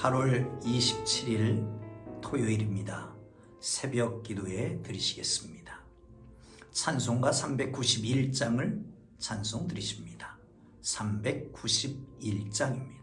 8월 27일 토요일입니다. 새벽 기도에 드리시겠습니다. 찬송가 391장을 찬송 드리십니다. 391장입니다.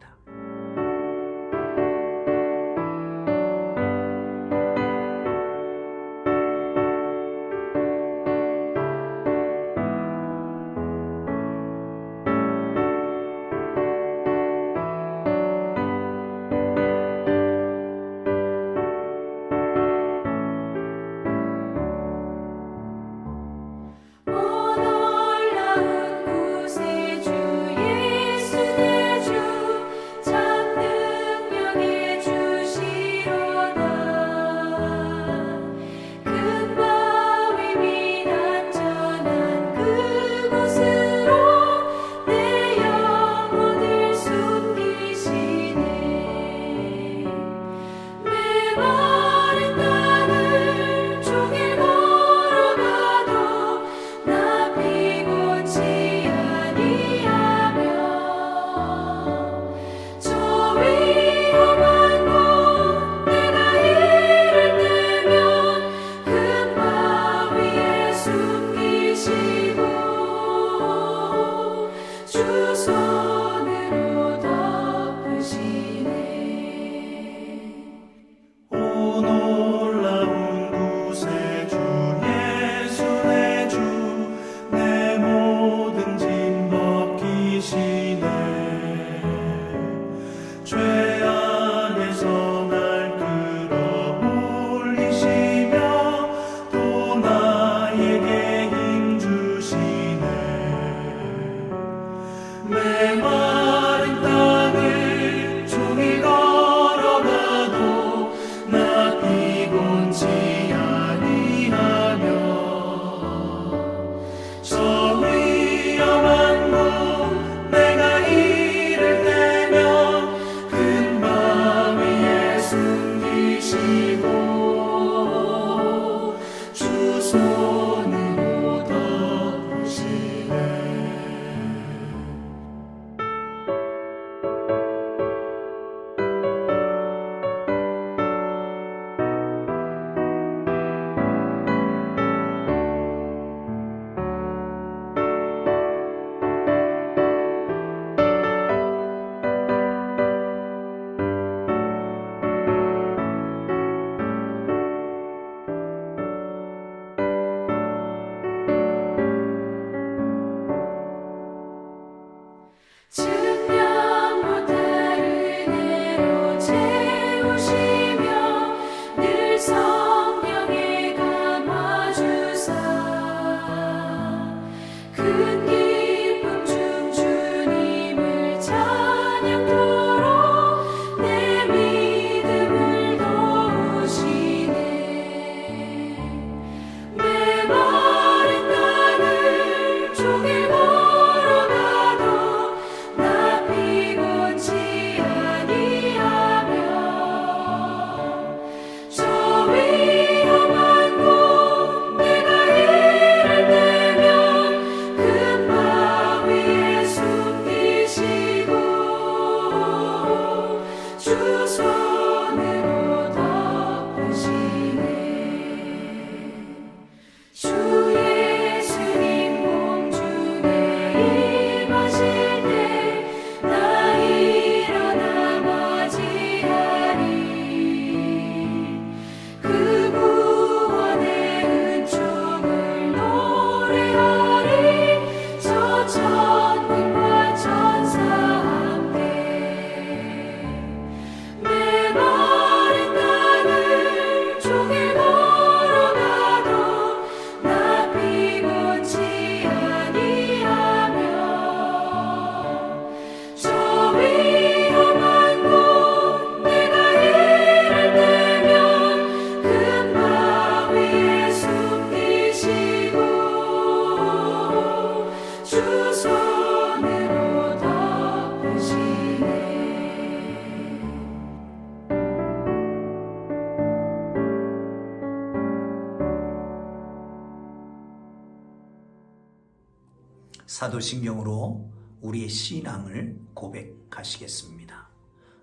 사도신경으로 우리의 신앙을 고백하시겠습니다.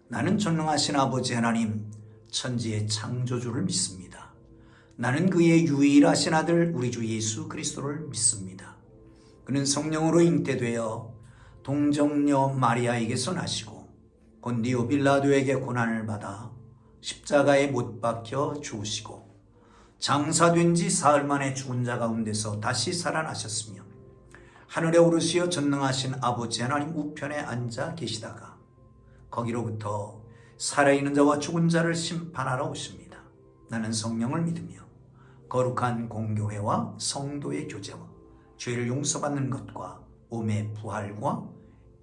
나는 전능하신 아버지 하나님, 천지의 창조주를 믿습니다. 나는 그의 유일하신 아들 우리 주 예수 그리스도를 믿습니다. 그는 성령으로 잉태되어 동정녀 마리아에게서 나시고 본디오 빌라도에게 고난을 받아 십자가에 못 박혀 죽으시고 장사된 지 사흘 만에 죽은 자 가운데서 다시 살아나셨으며 하늘에 오르시어 전능하신 아버지 하나님 우편에 앉아 계시다가 거기로부터 살아있는 자와 죽은 자를 심판하러 오십니다. 나는 성령을 믿으며 거룩한 공교회와 성도의 교제와 죄를 용서받는 것과 몸의 부활과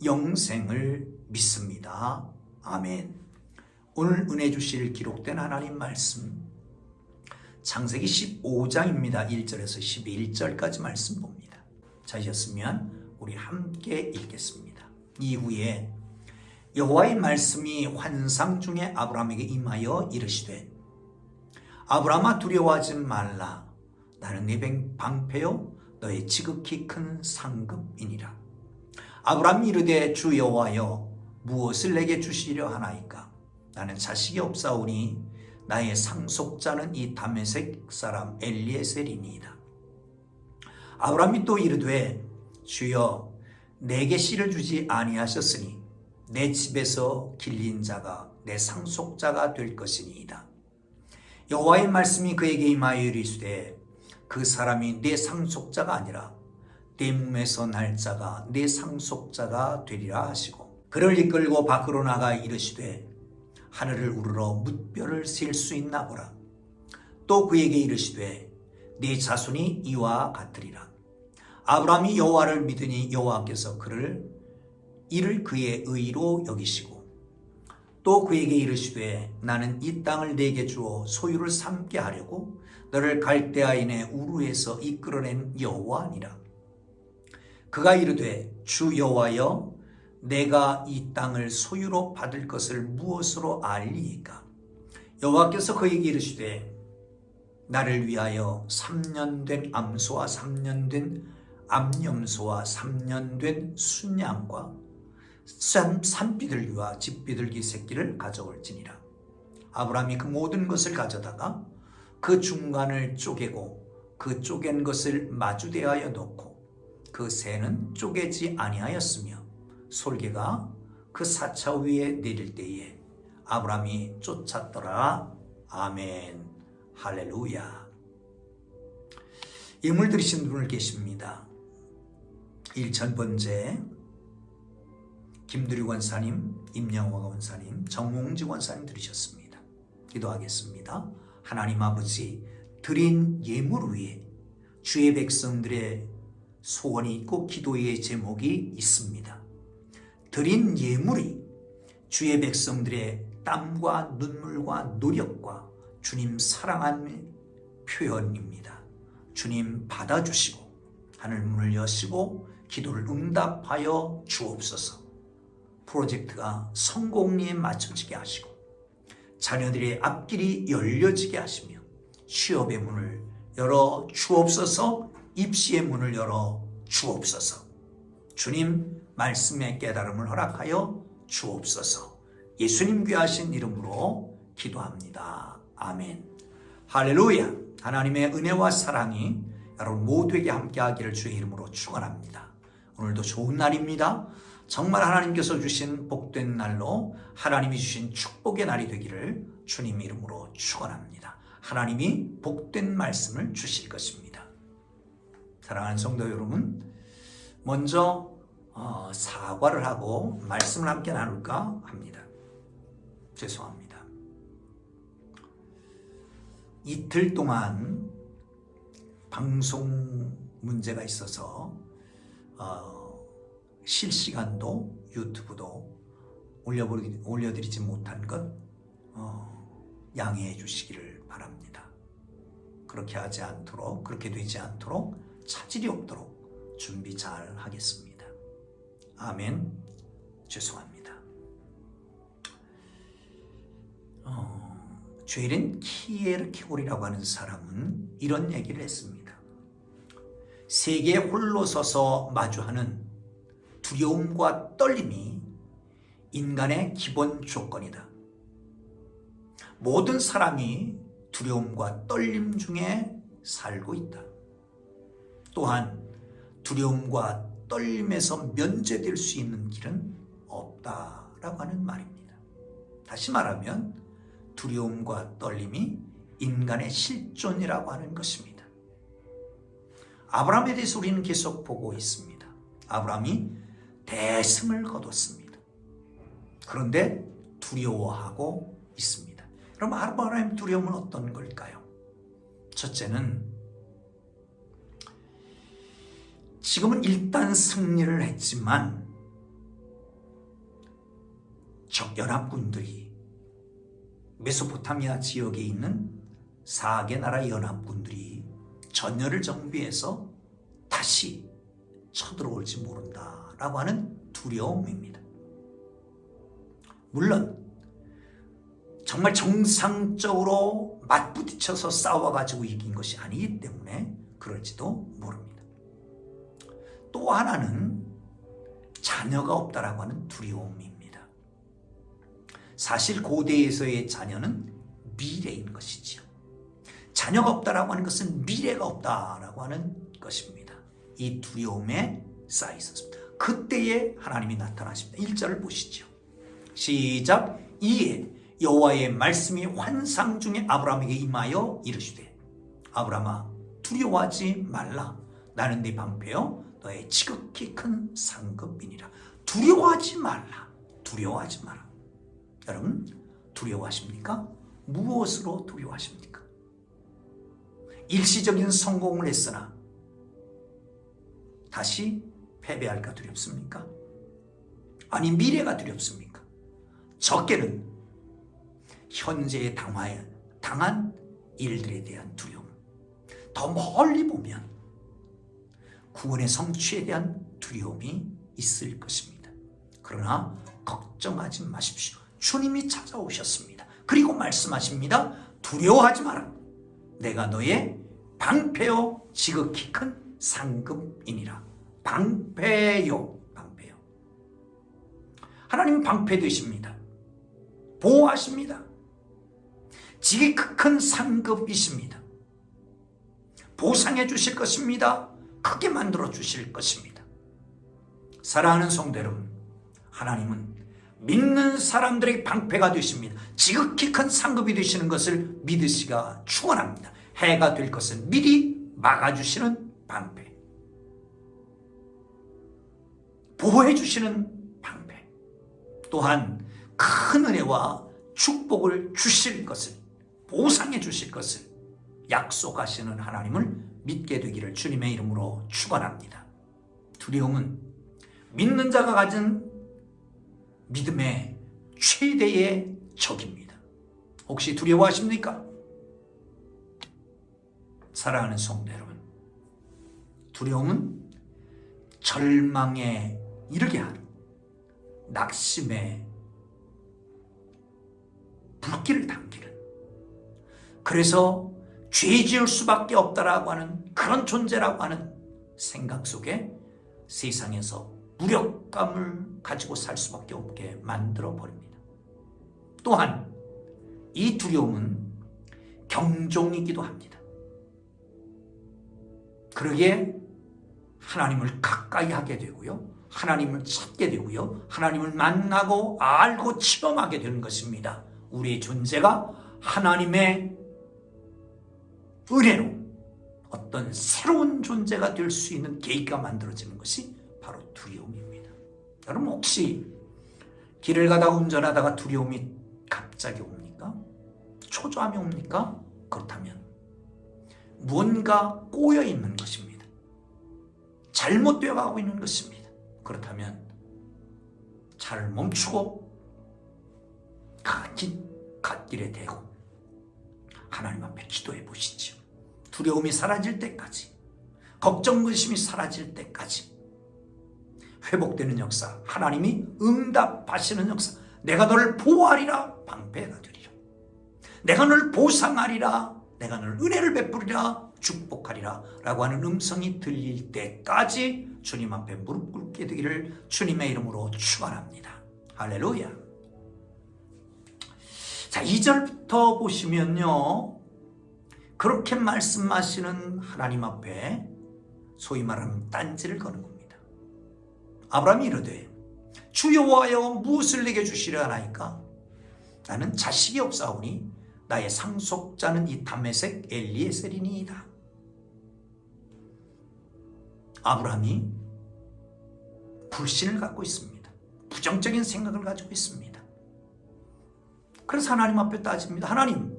영생을 믿습니다. 아멘. 오늘 은혜 주실 기록된 하나님 말씀 창세기 15장입니다. 1절에서 11절까지 말씀 봅니다. 찾으셨으면 우리 함께 읽겠습니다. 이후에 여호와의 말씀이 환상 중에 아브라함에게 임하여 이르시되 아브라함아 두려워하지 말라. 나는 네 방패요 너의 지극히 큰 상급이니라. 아브라함이 이르되 주 여호와여 무엇을 내게 주시려 하나이까. 나는 자식이 없사오니 나의 상속자는 이 다메섹 사람 엘리에셀이니이다. 아브라함이 또 이르되 주여 내게 씨를 주지 아니하셨으니 내 집에서 길린 자가 내 상속자가 될 것이니이다. 여호와의 말씀이 그에게 임하여 이르시되 그 사람이 내 상속자가 아니라 내 몸에서 날 자가 내 상속자가 되리라 하시고 그를 이끌고 밖으로 나가 이르시되 하늘을 우러러 뭇별을 셀 수 있나 보라. 또 그에게 이르시되 네 자손이 이와 같으리라. 아브라함이 여호와를 믿으니 여호와께서 이를 그의 의로 여기시고 또 그에게 이르시되 나는 이 땅을 내게 주어 소유를 삼게 하려고 너를 갈대아인의 우르에서 이끌어낸 여호와니라. 그가 이르되 주 여호와여 내가 이 땅을 소유로 받을 것을 무엇으로 알리이까. 여호와께서 그에게 이르시되 나를 위하여 3년 된 암소와 3년 된 암염소와 3년 된 순양과 산비둘기와 집비둘기 새끼를 가져올지니라. 아브라함이 그 모든 것을 가져다가 그 중간을 쪼개고 그 쪼갠 것을 마주대하여 놓고 그 새는 쪼개지 아니하였으며 솔개가 그 사차 위에 내릴 때에 아브라함이 쫓았더라. 아멘. 할렐루야. 예물 드리신 분을 계십니다. 1,000번째 김두리 권사님, 임영화 권사님, 정몽지 권사님 드리셨습니다. 기도하겠습니다. 하나님 아버지, 드린 예물 위에 주의 백성들의 소원이 있고 기도의 제목이 있습니다. 드린 예물이 주의 백성들의 땀과 눈물과 노력과 주님 사랑하는 표현입니다. 주님 받아주시고 하늘문을 여시고 기도를 응답하여 주옵소서. 프로젝트가 성공리에 맞춰지게 하시고 자녀들의 앞길이 열려지게 하시며 취업의 문을 열어 주옵소서. 입시의 문을 열어 주옵소서. 주님 말씀의 깨달음을 허락하여 주옵소서. 예수님 귀하신 이름으로 기도합니다. 아멘. 할렐루야. 하나님의 은혜와 사랑이 여러분 모두에게 함께하기를 주의 이름으로 축원합니다. 오늘도 좋은 날입니다. 정말 하나님께서 주신 복된 날로 하나님이 주신 축복의 날이 되기를 주님 이름으로 축원합니다. 하나님이 복된 말씀을 주실 것입니다. 사랑하는 성도 여러분, 먼저 사과를 하고 말씀을 함께 나눌까 합니다. 죄송합니다. 이틀 동안 방송 문제가 있어서 실시간도 유튜브도 올려드리지 못한 것 양해해 주시기를 바랍니다. 그렇게 되지 않도록 차질이 없도록 준비 잘 하겠습니다. 아멘. 죄송합니다. 죄린 키에르케골이라고 하는 사람은 이런 얘기를 했습니다. 세계에 홀로 서서 마주하는 두려움과 떨림이 인간의 기본 조건이다. 모든 사람이 두려움과 떨림 중에 살고 있다. 또한 두려움과 떨림에서 면제될 수 있는 길은 없다라고 하는 말입니다. 다시 말하면 두려움과 떨림이 인간의 실존이라고 하는 것입니다. 아브라함에 대해서 우리는 계속 보고 있습니다. 아브라함이 대승을 거뒀습니다. 그런데 두려워하고 있습니다. 그럼 아브라함의 두려움은 어떤 걸까요? 첫째는 지금은 일단 승리를 했지만 적 연합군들이 메소포타미아 지역에 있는 4개 나라 연합군들이 전열을 정비해서 다시 쳐들어올지 모른다라고 하는 두려움입니다. 물론 정말 정상적으로 맞부딪혀서 싸워가지고 이긴 것이 아니기 때문에 그럴지도 모릅니다. 또 하나는 자녀가 없다라고 하는 두려움입니다. 사실 고대에서의 자녀는 미래인 것이지요. 자녀가 없다라고 하는 것은 미래가 없다라고 하는 것입니다. 이 두려움에 쌓여 있었습니다. 그때에 하나님이 나타나십니다. 1절을 보시죠. 시작. 이에 여호와의 말씀이 환상 중에 아브라함에게 임하여 이르시되 아브라함아 두려워하지 말라. 나는 네 방패요 너의 지극히 큰 상급이니라. 두려워하지 말라. 두려워하지 마라. 여러분 두려워하십니까? 무엇으로 두려워하십니까? 일시적인 성공을 했으나 다시 패배할까 두렵습니까? 아니 미래가 두렵습니까? 적게는 현재에 당한 일들에 대한 두려움. 더 멀리 보면 구원의 성취에 대한 두려움이 있을 것입니다. 그러나 걱정하지 마십시오. 주님이 찾아오셨습니다. 그리고 말씀하십니다. 두려워하지 마라. 내가 너의 방패요 지극히 큰 상급이니라. 방패요. 방패요. 하나님 방패 되십니다. 보호하십니다. 지극히 큰 상급이십니다. 보상해 주실 것입니다. 크게 만들어 주실 것입니다. 사랑하는 성도 여러분, 하나님은 믿는 사람들의 방패가 되십니다. 지극히 큰 상급이 되시는 것을 믿으시기가 축원합니다. 해가 될 것을 미리 막아주시는 방패, 보호해 주시는 방패, 또한 큰 은혜와 축복을 주실 것을, 보상해 주실 것을 약속하시는 하나님을 믿게 되기를 주님의 이름으로 축원합니다. 두려움은 믿는 자가 가진 믿음의 최대의 적입니다. 혹시 두려워하십니까? 사랑하는 성도 여러분, 두려움은 절망에 이르게 하는 낙심에 불길을 당기는, 그래서 죄 지을 수밖에 없다라고 하는 그런 존재라고 하는 생각 속에 세상에서 무력감을 가지고 살 수밖에 없게 만들어 버립니다. 또한 이 두려움은 경종이기도 합니다. 그러기에 하나님을 가까이 하게 되고요, 하나님을 찾게 되고요, 하나님을 만나고 알고 체험하게 되는 것입니다. 우리의 존재가 하나님의 은혜로 어떤 새로운 존재가 될 수 있는 계기가 만들어지는 것이 바로 두려움입니다. 여러분 혹시 길을 가다가 운전하다가 두려움이 갑자기 옵니까? 초조함이 옵니까? 그렇다면 무언가 꼬여 있는 것입니다. 잘못되어 가고 있는 것입니다. 그렇다면 차를 멈추고 갓길에 대고 하나님 앞에 기도해 보시죠. 두려움이 사라질 때까지, 걱정 근심이 사라질 때까지 회복되는 역사, 하나님이 응답하시는 역사, 내가 너를 보호하리라, 방패가 되리라, 내가 너를 보상하리라, 내가 너를 은혜를 베푸리라, 축복하리라 라고 하는 음성이 들릴 때까지 주님 앞에 무릎 꿇게 되기를 주님의 이름으로 축원합니다. 할렐루야. 자, 2절부터 보시면요, 그렇게 말씀하시는 하나님 앞에 소위 말하는 딴지를 거는 겁니다. 아브라함이 이르되 주 여호와여 무엇을 내게 주시려 하나이까? 나는 자식이 없사오니 나의 상속자는 이 다메섹 엘리에셀이니이다. 아브라함이 불신을 갖고 있습니다. 부정적인 생각을 가지고 있습니다. 그래서 하나님 앞에 따집니다. 하나님,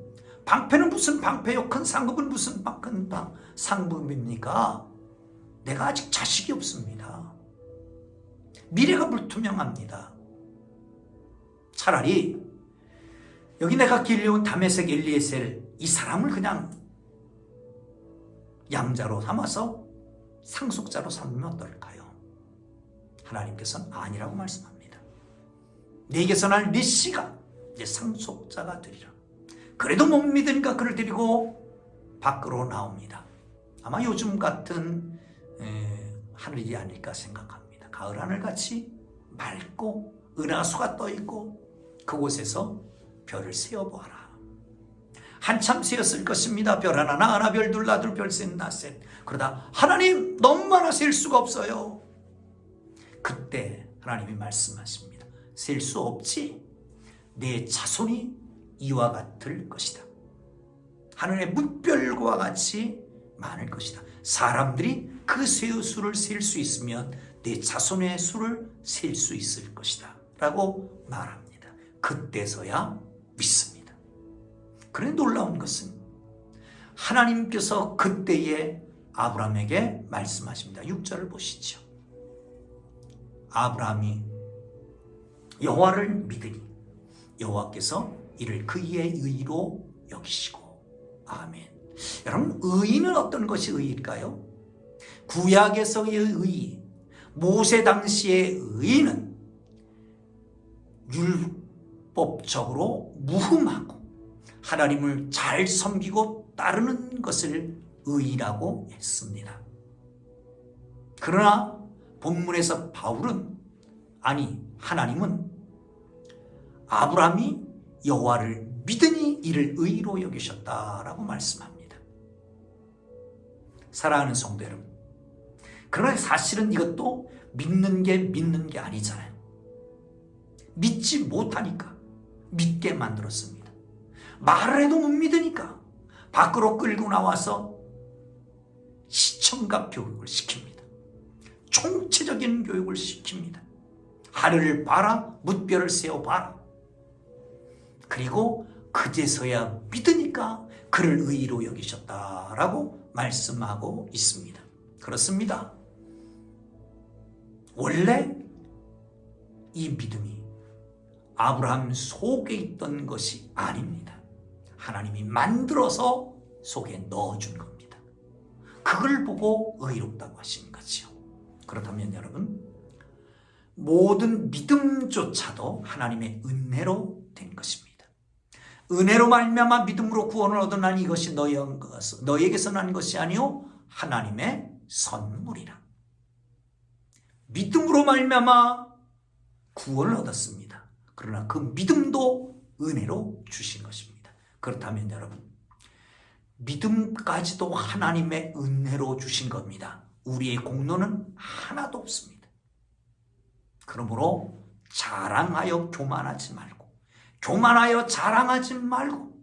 방패는 무슨 방패요? 큰 상급은 무슨 큰 상급입니까? 내가 아직 자식이 없습니다. 미래가 불투명합니다. 차라리 여기 내가 길려온 다메섹 엘리에셀, 이 사람을 그냥 양자로 삼아서 상속자로 삼으면 어떨까요? 하나님께서는 아니라고 말씀합니다. 내게서 날 메시가 내 상속자가 되리라. 그래도 못 믿으니까 그를 데리고 밖으로 나옵니다. 아마 요즘 같은 하늘이 아닐까 생각합니다. 가을 하늘같이 맑고 은하수가 떠있고 그곳에서 별을 세어보아라. 한참 세었을 것입니다. 별 하나 나 하나 별 둘 나 둘 별 셋 나 셋. 그러다 하나님 너무 많아 셀 수가 없어요. 그때 하나님이 말씀하십니다. 셀 수 없지. 내 자손이 이와 같을 것이다. 하늘의 물별과 같이 많을 것이다. 사람들이 그 쇠의 수를 셀 수 있으면 내 자손의 수를 셀 수 있을 것이다 라고 말합니다. 그때서야 믿습니다. 그런데 놀라운 것은 하나님께서 그때에 아브라함에게 말씀하십니다. 6절을 보시죠. 아브라함이 여호와를 믿으니 여호와께서 이를 그의 의로 여기시고. 아멘. 여러분, 의는 어떤 것이 의일까요? 구약에서의 의, 모세 당시의 의는 율법적으로 무흠하고 하나님을 잘 섬기고 따르는 것을 의라고 했습니다. 그러나 본문에서 바울은 하나님은 아브라함이 여호와를 믿으니 이를 의로 여기셨다라고 말씀합니다. 사랑하는 성도 여러분, 그러나 사실은 이것도 믿는 게 아니잖아요. 믿지 못하니까 믿게 만들었습니다. 말을 해도 못 믿으니까 밖으로 끌고 나와서 시청각 교육을 시킵니다. 총체적인 교육을 시킵니다. 하늘을 봐라, 뭇별을 세어봐라. 그리고 그제서야 믿으니까 그를 의로 여기셨다라고 말씀하고 있습니다. 그렇습니다. 원래 이 믿음이 아브라함 속에 있던 것이 아닙니다. 하나님이 만들어서 속에 넣어준 겁니다. 그걸 보고 의롭다고 하신 거죠. 그렇다면 여러분, 모든 믿음조차도 하나님의 은혜로 된 것입니다. 은혜로 말미암아 믿음으로 구원을 얻어나니 이것이 너희에게서 난 것이 아니요 하나님의 선물이라. 믿음으로 말미암아 구원을 얻었습니다. 그러나 그 믿음도 은혜로 주신 것입니다. 그렇다면 여러분, 믿음까지도 하나님의 은혜로 주신 겁니다. 우리의 공로는 하나도 없습니다. 그러므로 자랑하여 교만하지 말고, 교만하여 자랑하지 말고,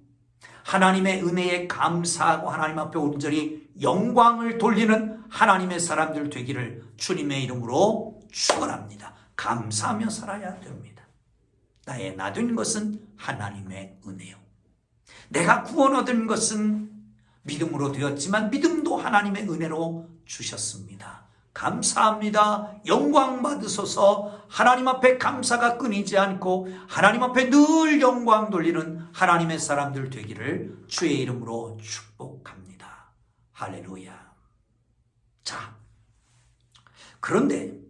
하나님의 은혜에 감사하고 하나님 앞에 온전히 영광을 돌리는 하나님의 사람들 되기를 주님의 이름으로 축원합니다. 감사하며 살아야 됩니다. 나의 나된 것은 하나님의 은혜요. 내가 구원 얻은 것은 믿음으로 되었지만 믿음도 하나님의 은혜로 주셨습니다. 감사합니다. 영광 받으소서. 하나님 앞에 감사가 끊이지 않고 하나님 앞에 늘 영광 돌리는 하나님의 사람들 되기를 주의 이름으로 축복합니다. 할렐루야. 자, 그런데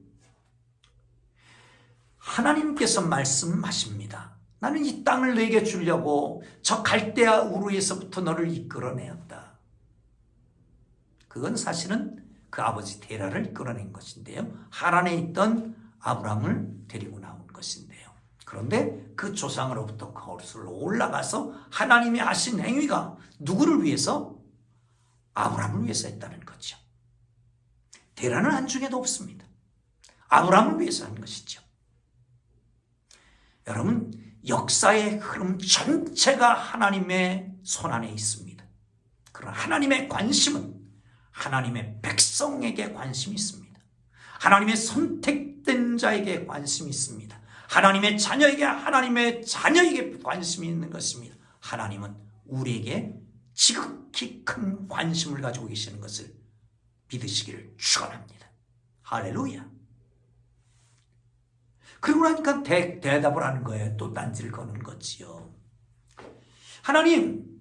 하나님께서 말씀하십니다. 나는 이 땅을 너에게 주려고 저 갈대아 우르에서부터 너를 이끌어내었다. 그건 사실은 그 아버지 테라를 끌어낸 것인데요. 하란에 있던 아브라함을 데리고 나온 것인데요. 그런데 그 조상으로부터 거슬러 올라가서 하나님이 하신 행위가 누구를 위해서? 아브라함을 위해서 했다는 거죠. 대라는 한중에도 없습니다. 아브라함을 위해서 한 것이죠. 여러분, 역사의 흐름 전체가 하나님의 손안에 있습니다. 그러나 하나님의 관심은 하나님의 백성에게 관심이 있습니다. 하나님의 선택된 자에게 관심이 있습니다. 하나님의 자녀에게 관심이 있는 것입니다. 하나님은 우리에게 지극히 큰 관심을 가지고 계시는 것을 믿으시기를 축원합니다. 할렐루야. 그러고 나니까 대답을 하는 거예요. 또 딴지를 거는 거지요. 하나님,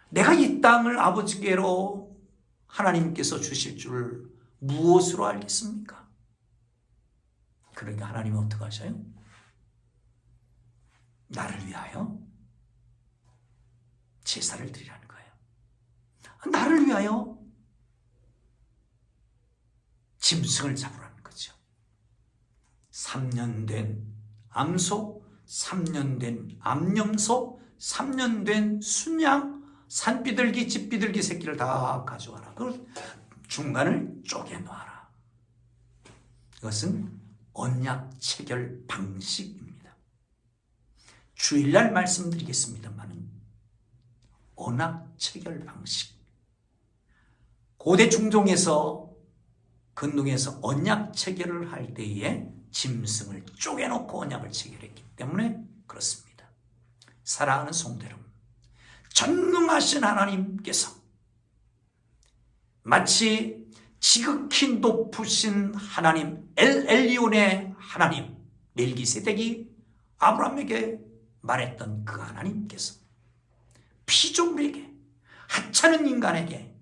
내가 이 땅을 아버지께로 하나님께서 주실 줄 무엇으로 알겠습니까? 그러니까 하나님은 어떻게 하셔요? 나를 위하여 제사를 드리라는 거예요. 나를 위하여 짐승을 잡으라는 거죠. 3년 된 암소, 3년 된 암염소, 3년 된 순양, 산비둘기, 집비둘기 새끼를 다 가져와라. 그걸 중간을 쪼개놓아라. 이것은 언약 체결 방식입니다. 주일날 말씀드리겠습니다만 언약 체결 방식. 고대 중종에서 근동에서 언약 체결을 할 때에 짐승을 쪼개놓고 언약을 체결했기 때문에 그렇습니다. 사랑하는 성도 여러분, 전능하신 하나님께서 마치 지극히 높으신 하나님 엘리온의 하나님 멜기세덱이 아브라함에게 말했던 그 하나님께서 피조물에게 하찮은 인간에게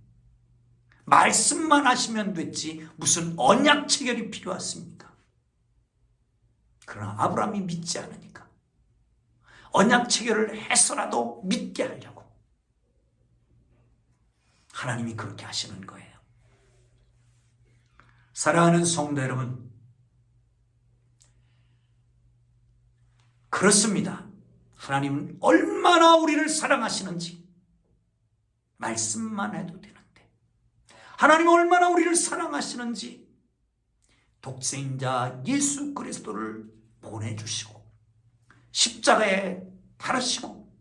말씀만 하시면 됐지 무슨 언약 체결이 필요했습니까? 그러나 아브라함이 믿지 않으니까 언약 체결을 해서라도 믿게 하려고 하나님이 그렇게 하시는 거예요. 사랑하는 성도 여러분, 그렇습니다. 하나님은 얼마나 우리를 사랑하시는지 말씀만 해도 되는데, 하나님은 얼마나 우리를 사랑하시는지 독생자 예수 그리스도를 보내주시고 십자가에 달으시고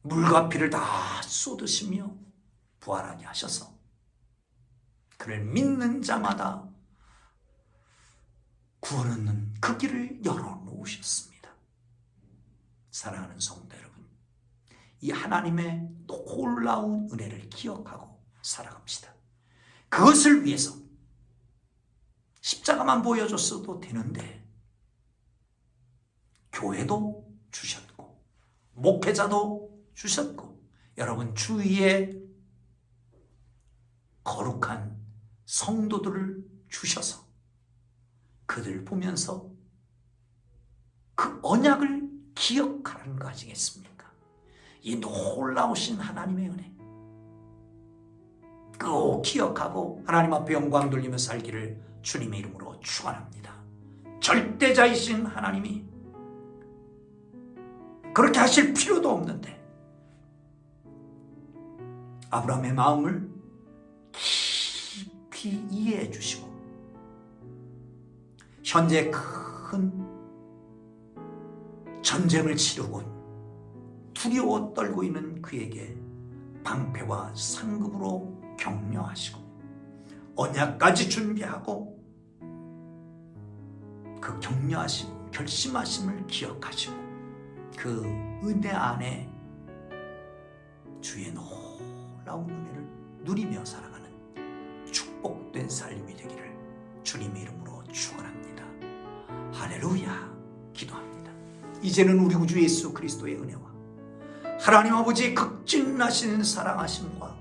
물과 피를 다 쏟으시며 부활하게 하셔서 그를 믿는 자마다 구원 얻는 그 길을 열어놓으셨습니다. 사랑하는 성도 여러분, 이 하나님의 놀라운 은혜를 기억하고 살아갑시다. 그것을 위해서 십자가만 보여줬어도 되는데 교회도 주셨고 목회자도 주셨고 여러분 주위에 거룩한 성도들을 주셔서 그들 보면서 그 언약을 기억하라는 거 아니겠습니까? 이 놀라우신 하나님의 은혜 꼭 기억하고 하나님 앞에 영광 돌리며 살기를 주님의 이름으로 축원합니다. 절대자이신 하나님이 그렇게 하실 필요도 없는데 아브라함의 마음을 깊이 이해해 주시고 현재 큰 전쟁을 치르고 두려워 떨고 있는 그에게 방패와 상급으로 격려하시고 언약까지 준비하고 그 격려하심, 결심하심을 기억하시고 그 은혜 안에 주의 놀라운 은혜를 누리며 살아가는 축복된 삶이 되기를 주님의 이름으로 축원합니다. 할렐루야. 기도합니다. 이제는 우리 구주 예수 그리스도의 은혜와 하나님 아버지의 극진하신 사랑하심과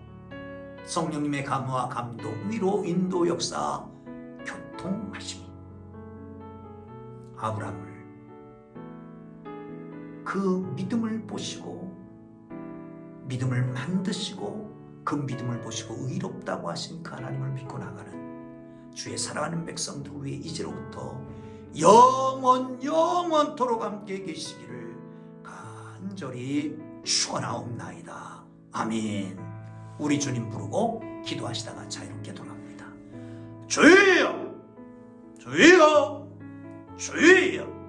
성령님의 감화, 감동, 위로, 인도, 역사, 교통하심이 아브라함을 그 믿음을 보시고 믿음을 만드시고 그 믿음을 보시고 의롭다고 하신 그 하나님을 믿고 나가는 주의 사랑하는 백성들 위에 이제로부터 영원토록 함께 계시기를 간절히 축원하옵나이다. 아멘. 우리 주님 부르고 기도하시다가 자유롭게 돌아갑니다. 주여, 주여, 주여.